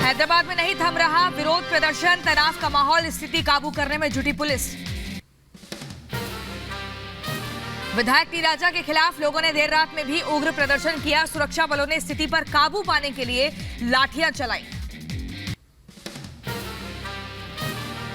हैदराबाद में नहीं थम रहा विरोध प्रदर्शन, तनाव का माहौल, स्थिति काबू करने में जुटी पुलिस। विधायक टी राजा के खिलाफ लोगों ने देर रात में भी उग्र प्रदर्शन किया। सुरक्षा बलों ने स्थिति पर काबू पाने के लिए लाठियां चलाई।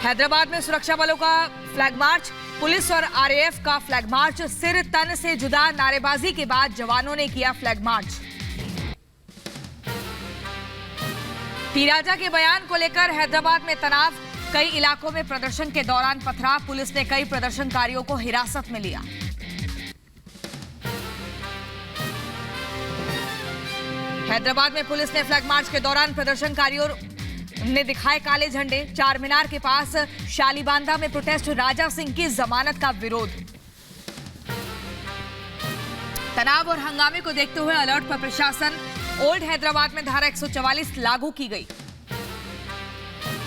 हैदराबाद में सुरक्षा बलों का फ्लैग मार्च, पुलिस और आरएएफ का फ्लैग मार्च। सिर तन से जुदा नारेबाजी के बाद जवानों ने किया फ्लैग मार्च। टी राजा के बयान को लेकर हैदराबाद में तनाव, कई इलाकों में प्रदर्शन के दौरान पथराव, पुलिस ने कई प्रदर्शनकारियों को हिरासत में लिया। हैदराबाद में पुलिस ने फ्लैग मार्च के दौरान प्रदर्शनकारियों ने दिखाए काले झंडे। चार मीनार के पास शालीबांधा में प्रोटेस्ट, राजा सिंह की जमानत का विरोध। तनाव और हंगामे को देखते हुए अलर्ट पर प्रशासन। ओल्ड हैदराबाद में धारा 144 लागू की गई।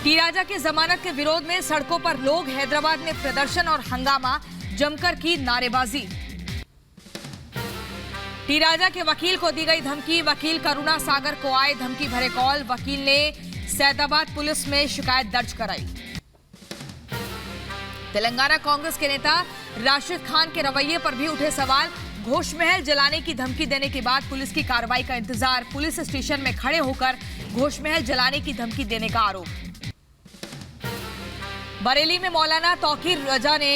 टी राजा की जमानत के विरोध में सड़कों पर लोग, हैदराबाद में प्रदर्शन और हंगामा, जमकर की नारेबाजी। टी राजा के वकील को दी गई धमकी, वकील करुणा सागर को आए धमकी भरे कॉल। वकील ने सैदाबाद पुलिस में शिकायत दर्ज कराई। तेलंगाना कांग्रेस के नेता राशिद खान के रवैये पर भी उठे सवाल। घोष महल जलाने की धमकी देने के बाद पुलिस की कार्रवाई का इंतजार, पुलिस स्टेशन में खड़े होकर घोष महल जलाने की धमकी देने का आरोप। बरेली में मौलाना तौकीर रजा ने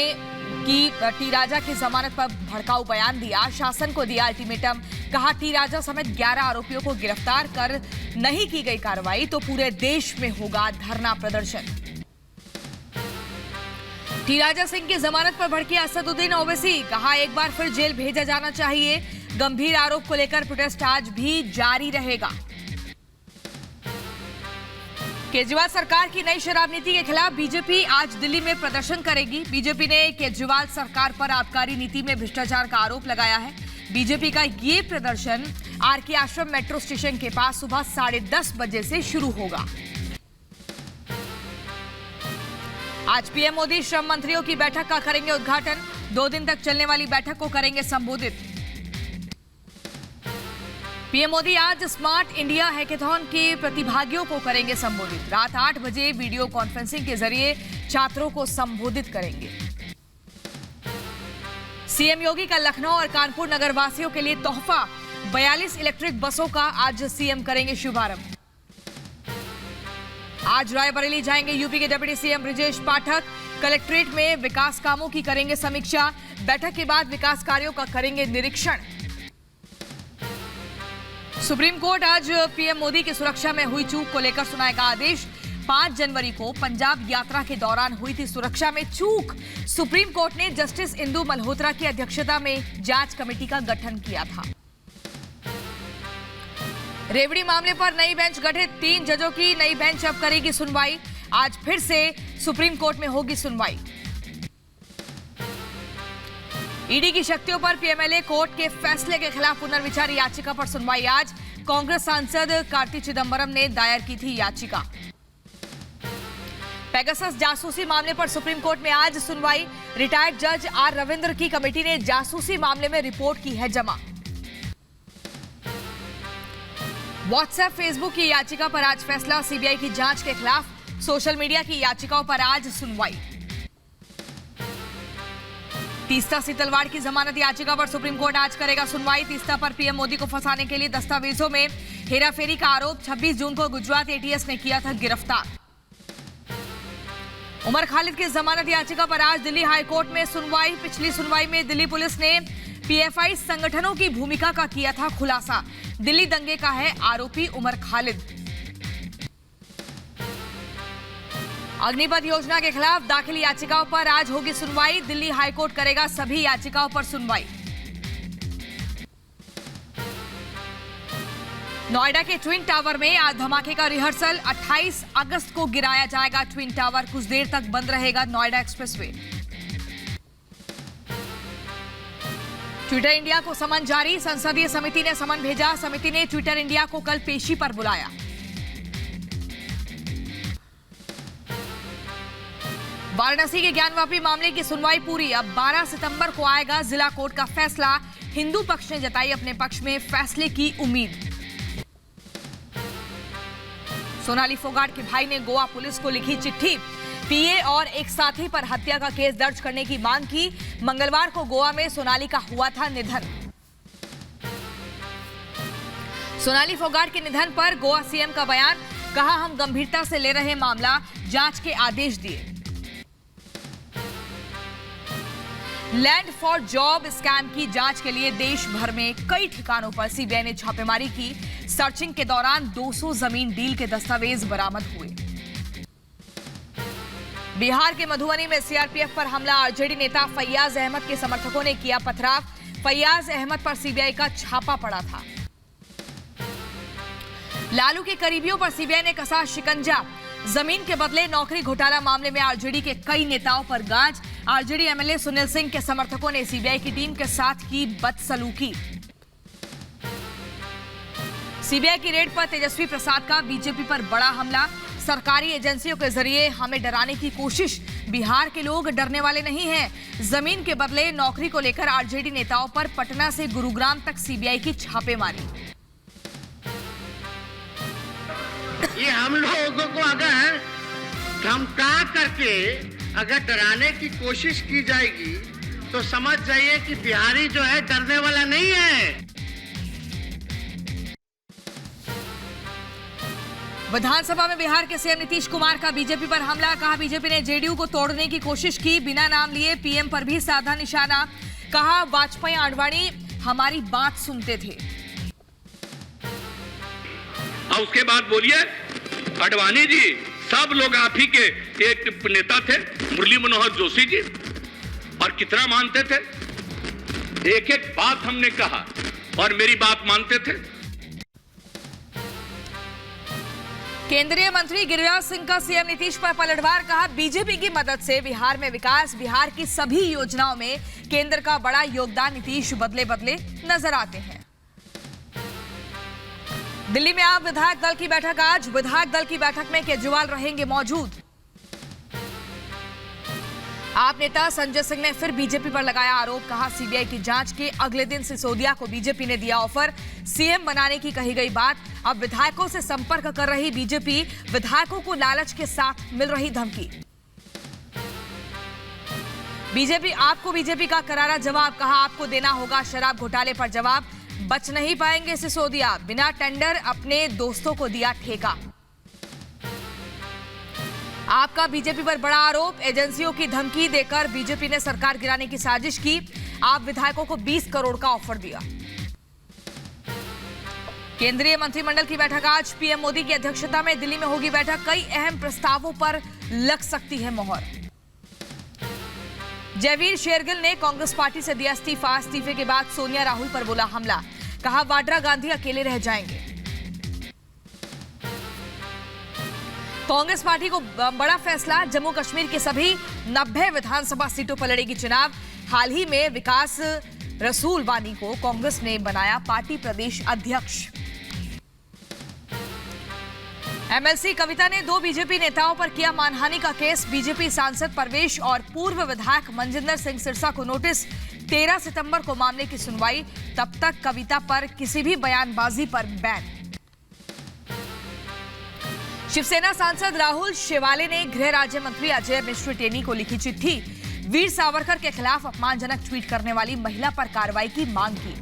टी राजा की जमानत पर भड़काऊ बयान दिया। शासन को दिया अल्टीमेटम, कहा टी राजा समेत 11 आरोपियों को गिरफ्तार कर नहीं की गई कार्रवाई तो पूरे देश में होगा धरना प्रदर्शन। टी राजा सिंह की जमानत पर भड़के असदुद्दीन ओवैसी, कहा एक बार फिर जेल भेजा जाना चाहिए। गंभीर आरोप को लेकर प्रोटेस्ट आज भी जारी रहेगा। केजरीवाल सरकार की नई शराब नीति के खिलाफ बीजेपी आज दिल्ली में प्रदर्शन करेगी। बीजेपी ने केजरीवाल सरकार पर आबकारी नीति में भ्रष्टाचार का आरोप लगाया है। बीजेपी का ये प्रदर्शन आरके आश्रम मेट्रो स्टेशन के पास सुबह 10:30 बजे से शुरू होगा। आज पीएम मोदी श्रम मंत्रियों की बैठक का करेंगे उद्घाटन। 2 दिन तक चलने वाली बैठक को करेंगे संबोधित। पीएम मोदी आज स्मार्ट इंडिया हैकेथॉन के प्रतिभागियों को करेंगे संबोधित। रात 8 बजे वीडियो कॉन्फ्रेंसिंग के जरिए छात्रों को संबोधित करेंगे। सीएम योगी का लखनऊ और कानपुर नगरवासियों के लिए तोहफा, 42 इलेक्ट्रिक बसों का आज सीएम करेंगे शुभारंभ। आज रायबरेली जाएंगे यूपी के डिप्टी सीएम ब्रिजेश पाठक। कलेक्ट्रेट में विकास कामों की करेंगे समीक्षा। बैठक के बाद विकास कार्यों का करेंगे निरीक्षण। सुप्रीम कोर्ट आज पीएम मोदी की सुरक्षा में हुई चूक को लेकर सुनाएगा आदेश। 5 जनवरी को पंजाब यात्रा के दौरान हुई थी सुरक्षा में चूक। सुप्रीम कोर्ट ने जस्टिस इंदु मल्होत्रा की अध्यक्षता में जांच कमेटी का गठन किया था। रेवड़ी मामले पर नई बेंच गठित, 3 जजों की नई बेंच अब करेगी सुनवाई। आज फिर से सुप्रीम कोर्ट में होगी सुनवाई। ईडी की शक्तियों पर पीएमएलए कोर्ट के फैसले के खिलाफ पुनर्विचार याचिका पर सुनवाई आज। कांग्रेस सांसद कार्ति चिदंबरम ने दायर की थी याचिका। पेगासस जासूसी मामले पर सुप्रीम कोर्ट में आज सुनवाई। रिटायर्ड जज आर रविंद्र की कमेटी ने जासूसी मामले में रिपोर्ट की है जमा। व्हाट्सएप, फेसबुक की याचिका पर आज फैसला। सीबीआई की जांच के खिलाफ सोशल मीडिया की याचिकाओं पर आज सुनवाई। तीस्ता सीतलवाड़ की जमानत याचिका पर सुप्रीम कोर्ट आज करेगा सुनवाई। तीस्ता पर पीएम मोदी को फंसाने के लिए दस्तावेजों में हेराफेरी का आरोप, 26 जून को गुजरात एटीएस ने किया था गिरफ्तार। उमर खालिद की जमानत याचिका पर आज दिल्ली हाईकोर्ट में सुनवाई। पिछली सुनवाई में दिल्ली पुलिस ने पीएफआई संगठनों की भूमिका का किया था खुलासा। दिल्ली दंगे का है आरोपी उमर खालिद। अग्निपथ योजना के खिलाफ दाखिल याचिकाओं पर आज होगी सुनवाई। दिल्ली हाईकोर्ट करेगा सभी याचिकाओं पर सुनवाई। नोएडा के ट्विन टावर में आज धमाके का रिहर्सल। 28 अगस्त को गिराया जाएगा ट्विन टावर। कुछ देर तक बंद रहेगा नोएडा एक्सप्रेसवे। ट्विटर इंडिया को समन जारी। संसदीय समिति ने समन भेजा। समिति ने ट्विटर इंडिया को कल पेशी पर बुलाया। वाराणसी के ज्ञानवापी मामले की सुनवाई पूरी। अब 12 सितंबर को आएगा जिला कोर्ट का फैसला। हिंदू पक्ष ने जताई अपने पक्ष में फैसले की उम्मीद। सोनाली फोगाट के भाई ने गोवा पुलिस को लिखी चिट्ठी, पीए और एक साथी पर हत्या का केस दर्ज करने की मांग की। मंगलवार को गोवा में सोनाली का हुआ था निधन। सोनाली फोगाट के निधन पर गोवा सीएम का बयान, कहा हम गंभीरता से ले रहे मामला, जांच के आदेश दिए। लैंड फॉर जॉब स्कैम की जांच के लिए देश भर में कई ठिकानों पर सीबीआई ने छापेमारी की। सर्चिंग के दौरान 200 जमीन डील के दस्तावेज बरामद हुए। बिहार के मधुबनी में सीआरपीएफ पर हमला, आरजेडी नेता फैयाज अहमद के समर्थकों ने किया पथराव। फैयाज अहमद पर सीबीआई का छापा पड़ा था। लालू के करीबियों पर सीबीआई ने कसा शिकंजा, जमीन के बदले नौकरी घोटाला मामले में आरजेडी के कई नेताओं पर गाज। आरजेडी एमएलए सुनील सिंह के समर्थकों ने सीबीआई की टीम के साथ की बदसलूकी। सीबीआई की रेड पर तेजस्वी प्रसाद का बीजेपी पर बड़ा हमला, सरकारी एजेंसियों के जरिए हमें डराने की कोशिश, बिहार के लोग डरने वाले नहीं हैं। जमीन के बदले नौकरी को लेकर आरजेडी नेताओं पर पटना से गुरुग्राम तक सीबीआई की छापेमारी। ये हम लोगों को अगर धमका करके अगर डराने की कोशिश की जाएगी तो समझ जाइए कि बिहारी जो है डरने वाला नहीं है। विधानसभा में बिहार के सीएम नीतीश कुमार का बीजेपी पर हमला, कहा बीजेपी ने जेडीयू को तोड़ने की कोशिश की, बिना नाम लिए पीएम पर भी साधा निशाना। कहा वाजपेयी आडवाणी हमारी बात सुनते थे। और उसके बाद बोलिए आडवाणी जी, सब लोग आप ही के एक नेता थे, मुरली मनोहर जोशी जी, और कितना मानते थे, एक एक बात हमने कहा और मेरी बात मानते थे। केंद्रीय मंत्री गिरिराज सिंह का सीएम नीतीश पर पलटवार, कहा बीजेपी की मदद से बिहार में विकास, बिहार की सभी योजनाओं में केंद्र का बड़ा योगदान, नीतीश बदले बदले नजर आते हैं। दिल्ली में आप विधायक दल की बैठक आज, विधायक दल की बैठक में केजरीवाल रहेंगे मौजूद। आप नेता संजय सिंह ने फिर बीजेपी पर लगाया आरोप, कहा सीबीआई की जांच के अगले दिन सिसोदिया को बीजेपी ने दिया ऑफर, सीएम बनाने की कही गई बात। अब विधायकों से संपर्क कर रही बीजेपी, विधायकों को लालच के साथ मिल रही धमकी। बीजेपी का करारा जवाब, कहा आपको देना होगा शराब घोटाले पर जवाब, बच नहीं पाएंगे सिसोदिया, बिना टेंडर अपने दोस्तों को दिया ठेका। आपका बीजेपी पर बड़ा आरोप, एजेंसियों की धमकी देकर बीजेपी ने सरकार गिराने की साजिश की। आप विधायकों को 20 करोड़ का ऑफर दिया। केंद्रीय मंत्रिमंडल की बैठक आज, पीएम मोदी की अध्यक्षता में दिल्ली में होगी बैठक, कई अहम प्रस्तावों पर लग सकती है मोहर। जयवीर शेरगिल ने कांग्रेस पार्टी से दिया इस्तीफा, इस्तीफे के बाद सोनिया राहुल पर बोला हमला, कहा वाड्रा गांधी अकेले रह जाएंगे। कांग्रेस पार्टी को बड़ा फैसला, जम्मू कश्मीर की सभी 90 विधानसभा सीटों पर लड़ेगी चुनाव। हाल ही में विकास रसूल वानी को कांग्रेस ने बनाया पार्टी प्रदेश अध्यक्ष। एमएलसी कविता ने 2 बीजेपी नेताओं पर किया मानहानि का केस, बीजेपी सांसद परवेश और पूर्व विधायक मनजिंदर सिंह सिरसा को नोटिस। 13 सितंबर को मामले की सुनवाई, तब तक कविता पर किसी भी बयानबाजी पर बैन। शिवसेना सांसद राहुल शेवाले ने गृह राज्य मंत्री अजय मिश्र टेनी को लिखी चिट्ठी, वीर सावरकर के खिलाफ अपमानजनक ट्वीट करने वाली महिला पर कार्रवाई की मांग की।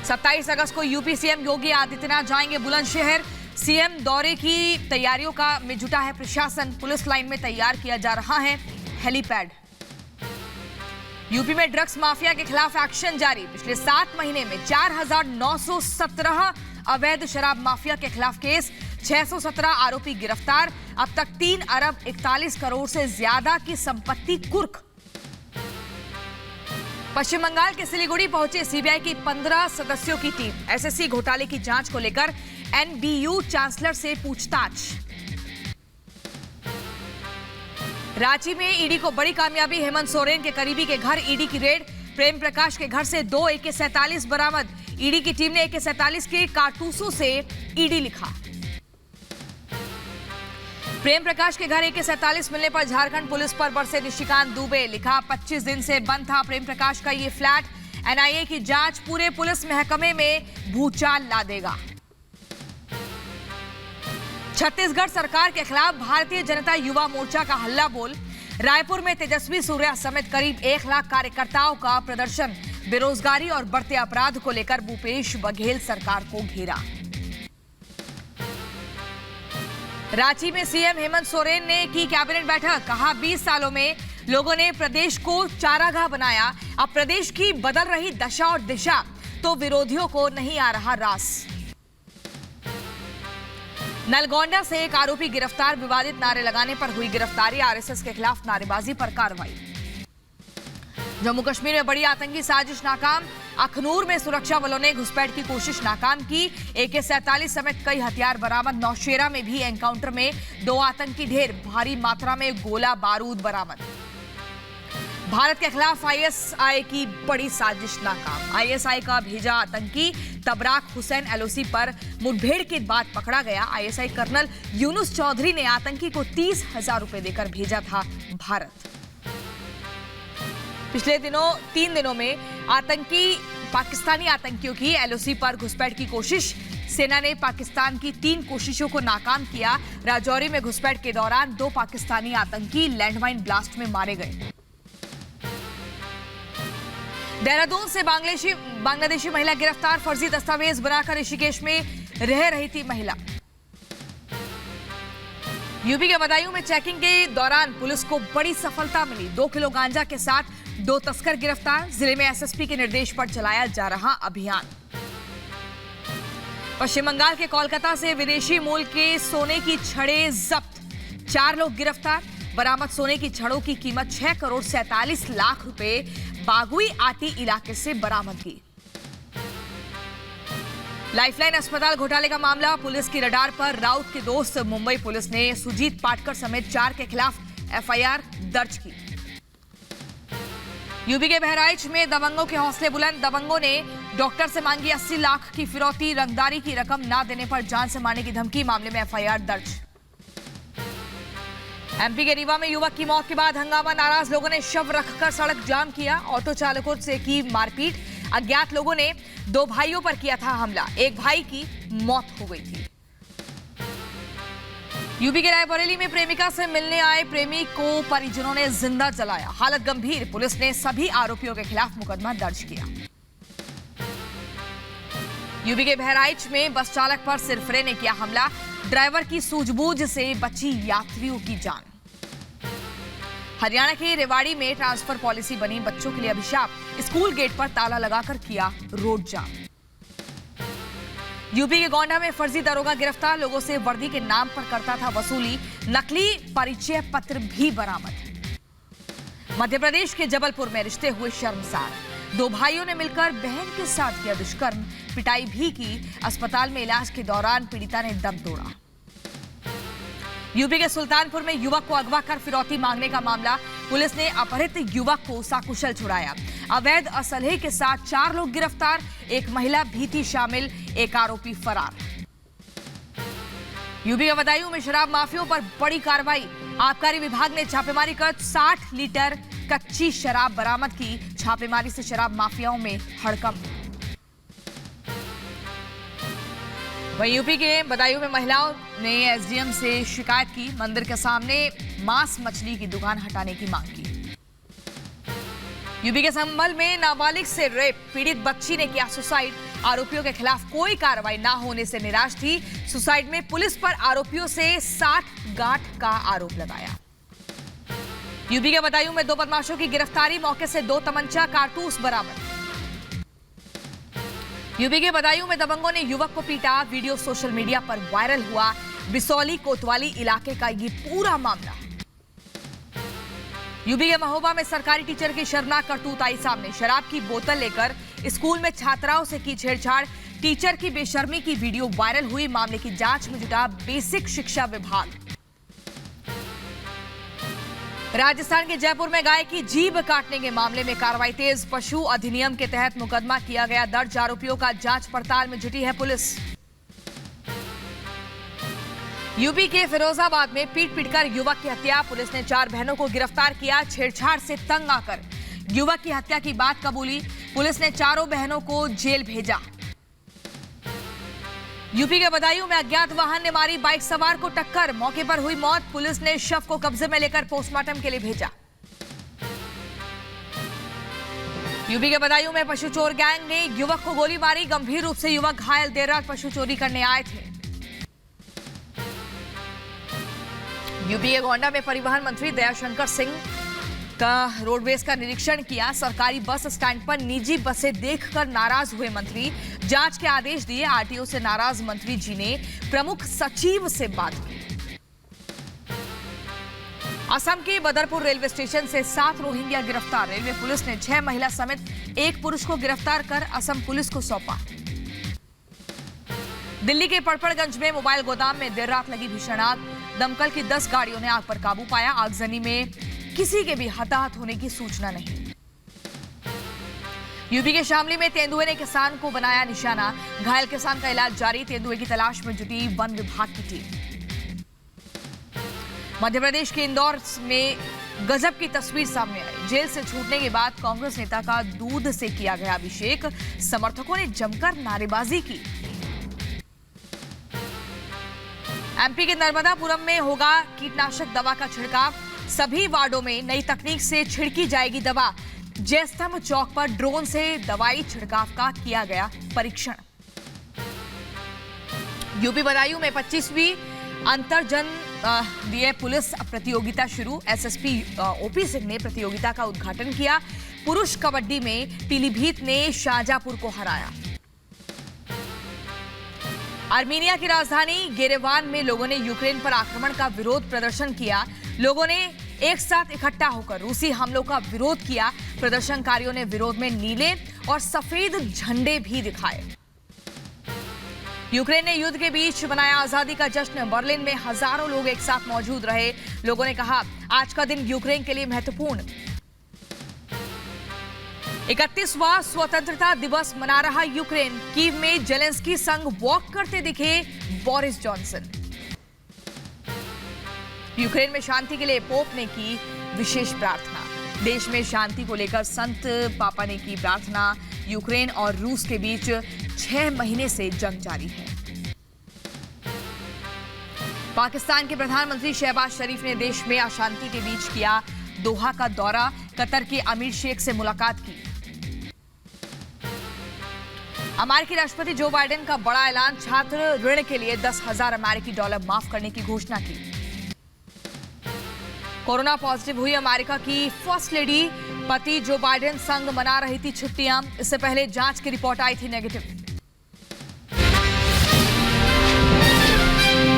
27 अगस्त को यूपी सीएम योगी आदित्यनाथ जाएंगे बुलंदशहर, सीएम दौरे की तैयारियों में जुटा है प्रशासन, पुलिस लाइन में तैयार किया जा रहा है हेलीपैड। यूपी में ड्रग्स माफिया के खिलाफ एक्शन जारी, पिछले 7 महीने में 4917 अवैध शराब माफिया के खिलाफ केस, 617 आरोपी गिरफ्तार, अब तक 3 अरब 41 करोड़ से ज्यादा की संपत्ति कुर्क। पश्चिम बंगाल के सिलीगुड़ी पहुंचे सीबीआई की 15 सदस्यों की टीम, एसएससी घोटाले की जांच को लेकर एनबीयू चांसलर से पूछताछ। रांची में ईडी को बड़ी कामयाबी, हेमंत सोरेन के करीबी के घर ईडी की रेड, प्रेम प्रकाश के घर से 2 AK-47 बरामद, ईडी की टीम ने AK-47 के कारतूसों से ईडी लिखा। प्रेम प्रकाश के घर AK-47 मिलने पर झारखंड पुलिस पर बरसे निशिकांत दुबे, लिखा 25 दिन से बंद था प्रेम प्रकाश का ये फ्लैट, एनआईए की जांच पूरे पुलिस महकमे में भूचाल ला देगा। छत्तीसगढ़ सरकार के खिलाफ भारतीय जनता युवा मोर्चा का हल्ला बोल। रायपुर में तेजस्वी सूर्या समेत करीब 1 लाख कार्यकर्ताओं का प्रदर्शन। बेरोजगारी और बढ़ते अपराध को लेकर भूपेश बघेल सरकार को घेरा। रांची में सीएम हेमंत सोरेन ने की कैबिनेट बैठक। कहा 20 सालों में लोगों ने प्रदेश को चारागाह बनाया, अब प्रदेश की बदल रही दशा और दिशा तो विरोधियों को नहीं आ रहा रास। नलगोंडा से एक आरोपी गिरफ्तार। विवादित नारे लगाने पर हुई गिरफ्तारी। आरएसएस के खिलाफ नारेबाजी पर कार्रवाई। जम्मू कश्मीर में बड़ी आतंकी साजिश नाकाम। अखनूर में सुरक्षा बलों ने घुसपैठ की कोशिश नाकाम की। AK-47 समेत कई हथियार बरामद। नौशेरा में भी एनकाउंटर में 2 आतंकी ढेर। भारी मात्रा में गोला बारूद बरामद। भारत के खिलाफ ISI की बड़ी साजिश नाकाम। ISI का भेजा आतंकी तबराक हुसैन LOC पर मुठभेड़ के बाद पकड़ा गया। ISI कर्नल यूनुस चौधरी ने आतंकी को 30,000 रुपए देकर भेजा था भारत। पिछले 3 दिनों में पाकिस्तानी आतंकियों की LOC पर घुसपैठ की कोशिश। सेना ने पाकिस्तान की 3 कोशिशों को नाकाम किया। राजौरी में घुसपैठ के दौरान 2 पाकिस्तानी आतंकी लैंडमाइन ब्लास्ट में मारे गए। देहरादून से बांग्लादेशी महिला गिरफ्तार। फर्जी दस्तावेज बनाकर ऋषिकेश में रह रही थी महिला। यूपी के बदायूं में चेकिंग के दौरान पुलिस को बड़ी सफलता मिली। 2 किलो गांजा के साथ 2 तस्कर गिरफ्तार। जिले में SSP के निर्देश पर चलाया जा रहा अभियान। पश्चिम बंगाल के कोलकाता से विदेशी मूल के सोने की छड़ें जब्त। 4 लोग गिरफ्तार। बरामद सोने की छड़ों की कीमत 6 करोड़ 47 लाख रुपए बागुई आटी इलाके से बरामद की। लाइफलाइन अस्पताल घोटाले का मामला। पुलिस की रडार पर राउत के दोस्त। मुंबई पुलिस ने सुजीत पाटकर समेत 4 के खिलाफ FIR दर्ज की। यूपी के बहराइच में दबंगों के हौसले बुलंद। दबंगों ने डॉक्टर से मांगी 80 लाख की फिरौती। रंगदारी की रकम ना देने पर जान से मारने की धमकी। मामले में FIR दर्ज। MP के रीवा में युवक की मौत के बाद हंगामा। नाराज लोगों ने शव रखकर सड़क जाम किया। ऑटो चालकों से की मारपीट। अज्ञात लोगों ने 2 भाइयों पर किया था हमला। एक भाई की मौत हो गई थी। यूपी के रायबरेली में प्रेमिका से मिलने आए प्रेमी को परिजनों ने जिंदा जलाया। हालत गंभीर। पुलिस ने सभी आरोपियों के खिलाफ मुकदमा दर्ज किया। यूपी के बहराइच में बस चालक पर सिरफिरे ने किया हमला। ड्राइवर की सूझबूझ से बची यात्रियों की जान। हरियाणा के रेवाड़ी में ट्रांसफर पॉलिसी बनी बच्चों के लिए अभिशाप। स्कूल गेट पर ताला लगाकर किया रोड जाम। यूपी के गोंडा में फर्जी दरोगा गिरफ्तार। लोगों से वर्दी के नाम पर करता था वसूली। नकली परिचय पत्र भी बरामद। मध्य प्रदेश के जबलपुर में रिश्ते हुए शर्मसार। 2 भाइयों ने मिलकर बहन के साथ किया दुष्कर्म। पिटाई भी की। अस्पताल में इलाज के दौरान पीड़िता ने दम तोड़ा। यूपी के सुल्तानपुर में युवक को अगवा कर फिरौती मांगने का मामला। पुलिस ने अपहृत युवक को सकुशल छुड़ाया। अवैध असलहे के साथ 4 लोग गिरफ्तार। एक महिला भी थी शामिल। एक आरोपी फरार। यूपी के बदायूं में शराब माफियाओं पर बड़ी कार्रवाई। आबकारी विभाग ने छापेमारी कर 60 लीटर कच्ची शराब बरामद की। छापेमारी से शराब माफियाओं में हड़कंप। वहीं यूपी के बदायूं में महिलाओं ने SDM से शिकायत की। मंदिर के सामने मांस मछली की दुकान हटाने की मांग की। यूपी के संभल में नाबालिग से रेप। पीड़ित बच्ची ने किया सुसाइड। आरोपियों के खिलाफ कोई कार्रवाई ना होने से निराश थी। सुसाइड में पुलिस पर आरोपियों से 60 गांठ का आरोप लगाया। यूपी के बदायूं में 2 बदमाशों की गिरफ्तारी। मौके से 2 तमंचा कारतूस बरामद। यूपी के बदायूं में दबंगों ने युवक को पीटा। वीडियो सोशल मीडिया पर वायरल हुआ। बिसौली कोतवाली इलाके का ये पूरा मामला। यूपी के महोबा में सरकारी टीचर की शर्मनाक करतूत आई सामने। शराब की बोतल लेकर स्कूल में छात्राओं से की छेड़छाड़। टीचर की बेशर्मी की वीडियो वायरल हुई। मामले की जांच में जुटा बेसिक शिक्षा विभाग। राजस्थान के जयपुर में गाय की जीभ काटने के मामले में कार्रवाई तेज। पशु अधिनियम के तहत मुकदमा किया गया दर्ज। आरोपियों का जांच पड़ताल में जुटी है पुलिस। यूपी के फिरोजाबाद में पीट पीटकर युवक की हत्या। पुलिस ने 4 बहनों को गिरफ्तार किया। छेड़छाड़ से तंग आकर युवक की हत्या की बात कबूली। पुलिस ने चारों बहनों को जेल भेजा। यूपी के बदायूं में अज्ञात वाहन ने मारी बाइक सवार को टक्कर, मौके पर हुई मौत। पुलिस ने शव को कब्जे में लेकर पोस्टमार्टम के लिए भेजा। यूपी के बदायूं में पशु चोर गैंग ने युवक को गोली मारी, गंभीर रूप से युवक घायल। देर रात पशु चोरी करने आए थे। यूपी के गोंडा में परिवहन मंत्री दयाशंकर सिंह का रोडवेज का निरीक्षण किया। सरकारी बस स्टैंड पर निजी बसें देखकर नाराज हुए मंत्री, जांच के आदेश दिए। आरटीओ से नाराज मंत्री जी ने प्रमुख सचिव से बात की। असम के बदरपुर रेलवे स्टेशन से 7 रोहिंग्या गिरफ्तार। रेलवे पुलिस ने 6 महिला समेत 1 पुरुष को गिरफ्तार कर असम पुलिस को सौंपा। दिल्ली के पड़पड़गंज में मोबाइल गोदाम में देर रात लगी भीषण आग। दमकल की 10 गाड़ियों ने आग पर काबू पाया। आगजनी में किसी के भी हताहत होने की सूचना नहीं। यूपी के शामली में तेंदुए ने किसान को बनाया निशाना, घायल किसान का इलाज जारी। तेंदुए की तलाश में जुटी वन विभाग की टीम। मध्य प्रदेश के इंदौर में गजब की तस्वीर सामने आई। जेल से छूटने के बाद कांग्रेस नेता का दूध से किया गया अभिषेक, समर्थकों ने जमकर नारेबाजी की। एमपी के नर्मदापुरम में होगा कीटनाशक दवा का छिड़काव। सभी वार्डों में नई तकनीक से छिड़की जाएगी दवा। जयस्तंभ चौक पर ड्रोन से दवाई छिड़काव का किया गया परीक्षण। यूपी बदायूं में 25वीं अंतरजन दिए पुलिस प्रतियोगिता शुरू। एसएसपी ओपी सिंह ने प्रतियोगिता का उद्घाटन किया। पुरुष कबड्डी में पीलीभीत ने शाजापुर को हराया। आर्मीनिया की राजधानी येरेवान में लोगों ने यूक्रेन पर आक्रमण का विरोध प्रदर्शन किया। लोगों ने एक साथ इकट्ठा होकर रूसी हमलों का विरोध किया। प्रदर्शनकारियों ने विरोध में नीले और सफेद झंडे भी दिखाए। यूक्रेन ने युद्ध के बीच मनाया आजादी का जश्न। बर्लिन में हजारों लोग एक साथ मौजूद रहे। लोगों ने कहा, आज का दिन यूक्रेन के लिए महत्वपूर्ण। 31वां स्वतंत्रता दिवस मना रहा यूक्रेन। कीव में जेलेंस्की संग वॉक करते दिखे बोरिस जॉनसन। यूक्रेन में शांति के लिए पोप ने की विशेष प्रार्थना। देश में शांति को लेकर संत पापा ने की प्रार्थना। यूक्रेन और रूस के बीच 6 महीने से जंग जारी है। पाकिस्तान के प्रधानमंत्री शहबाज शरीफ ने देश में अशांति के बीच किया दोहा का दौरा। कतर के अमीर शेख से मुलाकात की। अमेरिकी राष्ट्रपति जो बाइडेन का बड़ा ऐलान, छात्र ऋण के लिए $10,000 अमेरिकी डॉलर माफ करने की घोषणा की। कोरोना पॉजिटिव हुई अमेरिका की फर्स्ट लेडी, पति जो बाइडेन संग मना रही थी छुट्टियां। इससे पहले जांच की रिपोर्ट आई थी नेगेटिव।